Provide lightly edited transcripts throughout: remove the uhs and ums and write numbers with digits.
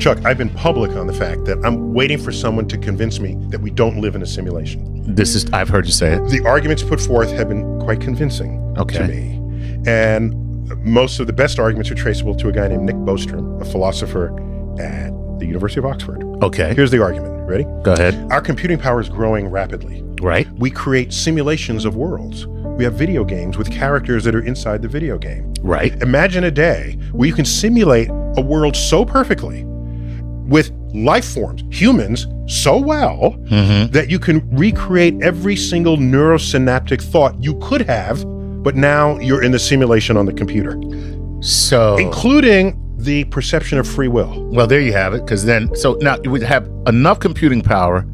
Chuck, I've been public on the fact that I'm waiting for someone to convince me that we don't live in a simulation. I've heard you say it. The arguments put forth have been quite convincing to me. And most of the best arguments are traceable to a guy named Nick Bostrom, a philosopher at the University of Oxford. Okay. Here's the argument. Ready? Go ahead. Our computing power is growing rapidly. Right. We create simulations of worlds. We have video games with characters that are inside the video game. Right. Imagine a day where you can simulate a world so perfectly with life forms, humans, so well that you can recreate every single neurosynaptic thought you could have, but now you're in the simulation on the computer. So, including the perception of free will. Well, there you have it. Because so now you would have enough computing power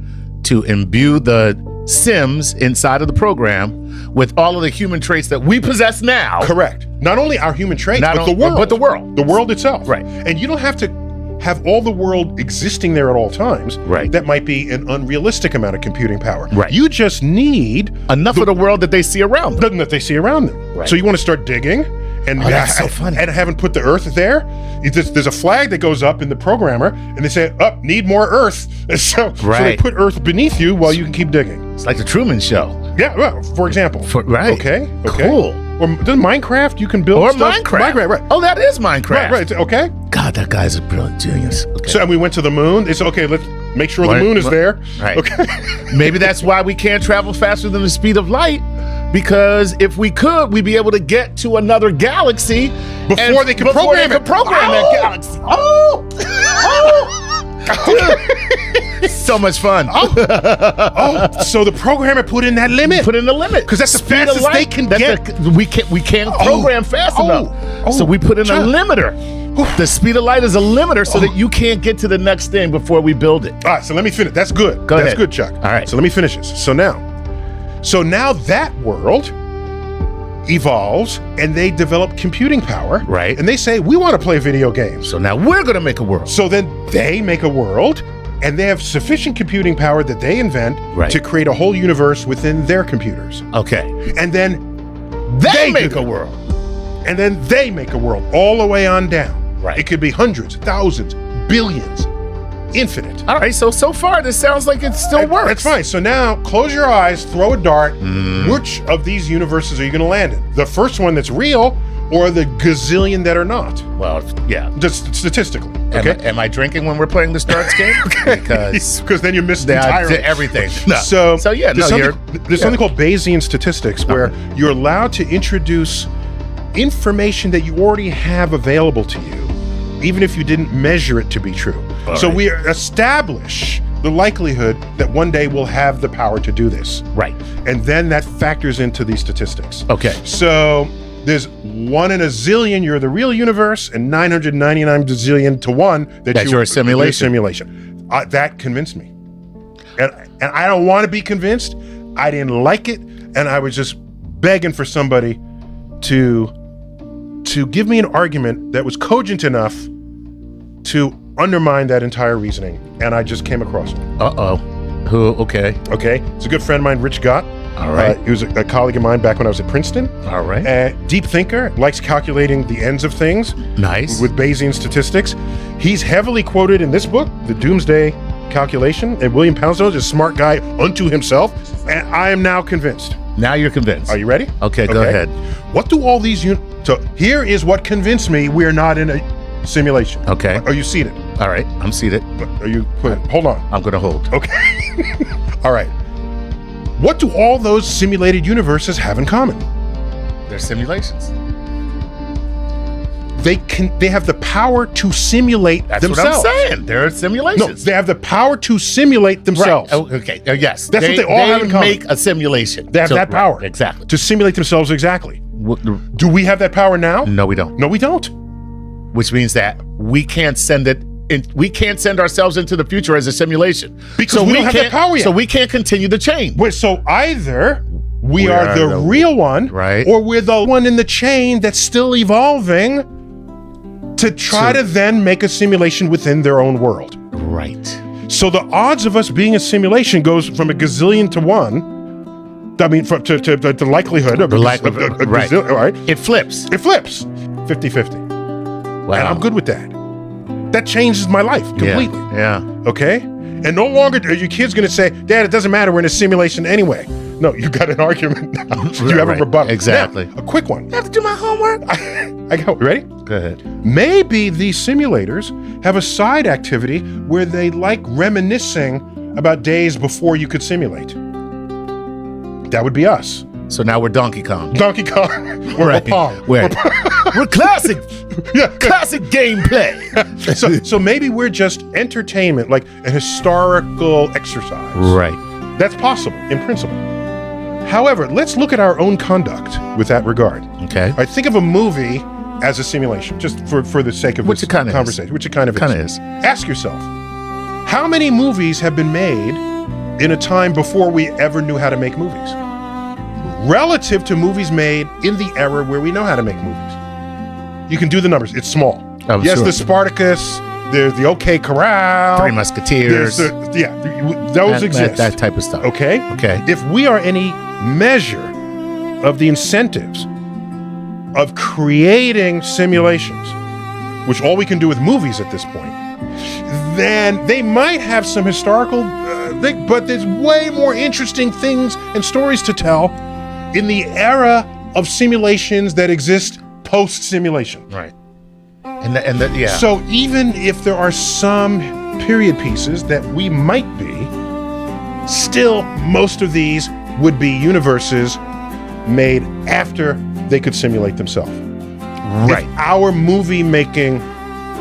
to imbue the Sims inside of the program with all of the human traits that we possess now. Correct. Not only our human traits, but the world. But the world. The world itself. Right. And you don't have to have all the world existing there at all times. Right. That might be an unrealistic amount of computing power. Right. You just need enough of the world that they see around them. That they see around them. Right. So you want to start digging, and that's so funny. And haven't put the Earth there. There's a flag that goes up in the programmer, and they say, need more Earth. So they put Earth beneath you while you can keep digging. It's like the Truman Show. Yeah, well, for example. Right. Okay. Cool. Or does Minecraft, you can build stuff. Minecraft. Right. Oh, that is Minecraft. Right. Okay. God, that guy's a brilliant genius. Okay. So, and we went to the moon. It's okay, let's make sure the moon is there. Right. Okay. Maybe that's why we can't travel faster than the speed of light, because if we could, we'd be able to get to another galaxy before they could program that galaxy. So much fun. So the programmer put in that limit. Put in the limit. Because that's the fastest they can get. We can't program fast enough. So we put in a limiter. The speed of light is a limiter so that you can't get to the next thing before we build it. All right, so let me finish. That's good. Go ahead. That's good, Chuck. All right. So let me finish this. So now that world evolves and they develop computing power. Right. And they say, we want to play video games. So now we're going to make a world. So then they make a world, and they have sufficient computing power that they invent to create a whole universe within their computers. Okay. And then they make a world. And then they make a world all the way on down. Right. It could be hundreds, thousands, billions, infinite. All right, so far this sounds like it still works. That's fine. So now close your eyes, throw a dart. Which of these universes are you going to land in? The first one that's real, or the gazillion that are not? Well, yeah. Just statistically. Okay. Am I drinking when we're playing the darts game? Because then you miss entirely everything. So yeah, there's something called Bayesian statistics where you're allowed to introduce information that you already have available to you, even if you didn't measure it to be true. We establish the likelihood that one day we'll have the power to do this. Right. And then that factors into these statistics. Okay. So there's 1 in a zillion you're the real universe, and 999 zillion to 1 that you're a simulation. That convinced me. And I don't want to be convinced. I didn't like it, and I was just begging for somebody to give me an argument that was cogent enough to undermine that entire reasoning, and I just came across it. Who? Okay. It's a good friend of mine, Rich Gott. All right. He was a colleague of mine back when I was at Princeton. All right. Deep thinker, likes calculating the ends of things. Nice. With Bayesian statistics. He's heavily quoted in this book, The Doomsday Calculation, and William Poundstone is a smart guy unto himself, and I am now convinced. Now you're convinced. Are you ready? Okay, go ahead. What do all these So here is what convinced me we're not in a simulation. Okay. Are you seated? All right, I'm seated. Are you hold on. I'm going to hold. Okay. All right. What do all those simulated universes have in common? They're simulations. They have the power to simulate themselves. That's what I'm saying. They're simulations. No, they have the power to simulate themselves. Right. Okay. Yes. That's what they all have in common. They make a simulation. They have that power. Right. Exactly. To simulate themselves exactly. Do we have that power now? No, we don't. No, we don't. Which means that we can't send it. We can't send ourselves into the future as a simulation because we don't have that power yet. So we can't continue the chain. So either we are the real one, right, or we're the one in the chain that's still evolving to try to then make a simulation within their own world. Right. So the odds of us being a simulation goes from a gazillion to 1. I mean, to the likelihood of a gazillion. All right. It flips. It flips. 50-50. Wow. And I'm good with that. that changes my life completely. Yeah. Okay? And no longer are your kids going to say, Dad, it doesn't matter. We're in a simulation anyway. No, you got an argument now. You have a rebuttal. Exactly. Now, a quick one. I have to do my homework. I got, ready? Go ahead. Maybe these simulators have a side activity where they like reminiscing about days before you could simulate. That would be us. So now we're Donkey Kong. Donkey Kong. We're Pong. We're classic. Yeah. Classic gameplay. So maybe we're just entertainment, like a historical exercise. Right. That's possible in principle. However, let's look at our own conduct with that regard. Okay. I think of a movie as a simulation, just for the sake of Which this it kind of conversation, which it kind of is. Ask yourself, how many movies have been made in a time before we ever knew how to make movies? Relative to movies made in the era where we know how to make movies. You can do the numbers. It's small. Oh, yes, sure. the Spartacus, there's the OK Corral. Three Musketeers. Those exist. That type of stuff. Okay? Okay. If we are any measure of the incentives of creating simulations, which all we can do with movies at this point, then they might have some historical, but there's way more interesting things and stories to tell in the era of simulations that exist post-simulation. Right. Yeah. So even if there are some period pieces that we might be, still most of these would be universes made after they could simulate themselves. Right. If our movie making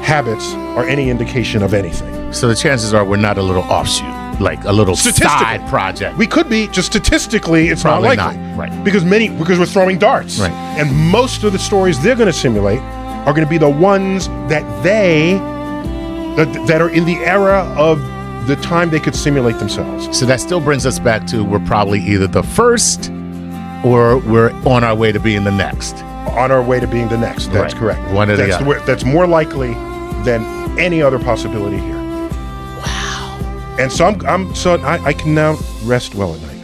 habits are any indication of anything. So the chances are we're not a little offshoot, like a little side project. We could be, just statistically, it's Probably not likely. not, right. Because we're throwing darts. Right. And most of the stories they're going to simulate are going to be the ones that that are in the era of the time they could simulate themselves. So that still brings us back to we're probably either the first or we're on our way to being the next. On our way to being the next. That's Right. correct. One or the other. That's more likely than any other possibility here. Wow. And so I can now rest well at night.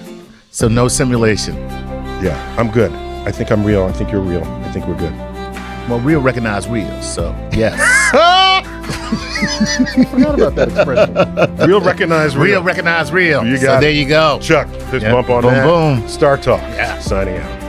So no simulation. Yeah, I'm good. I think I'm real. I think you're real. I think we're good. Well, real recognize real, so yes. Forgot about that expression. Real recognize real. Real recognize real. You So got it. there you go. Chuck, fist Yep. bump on Boom, that. boom. Star Talk. Yeah. Signing out.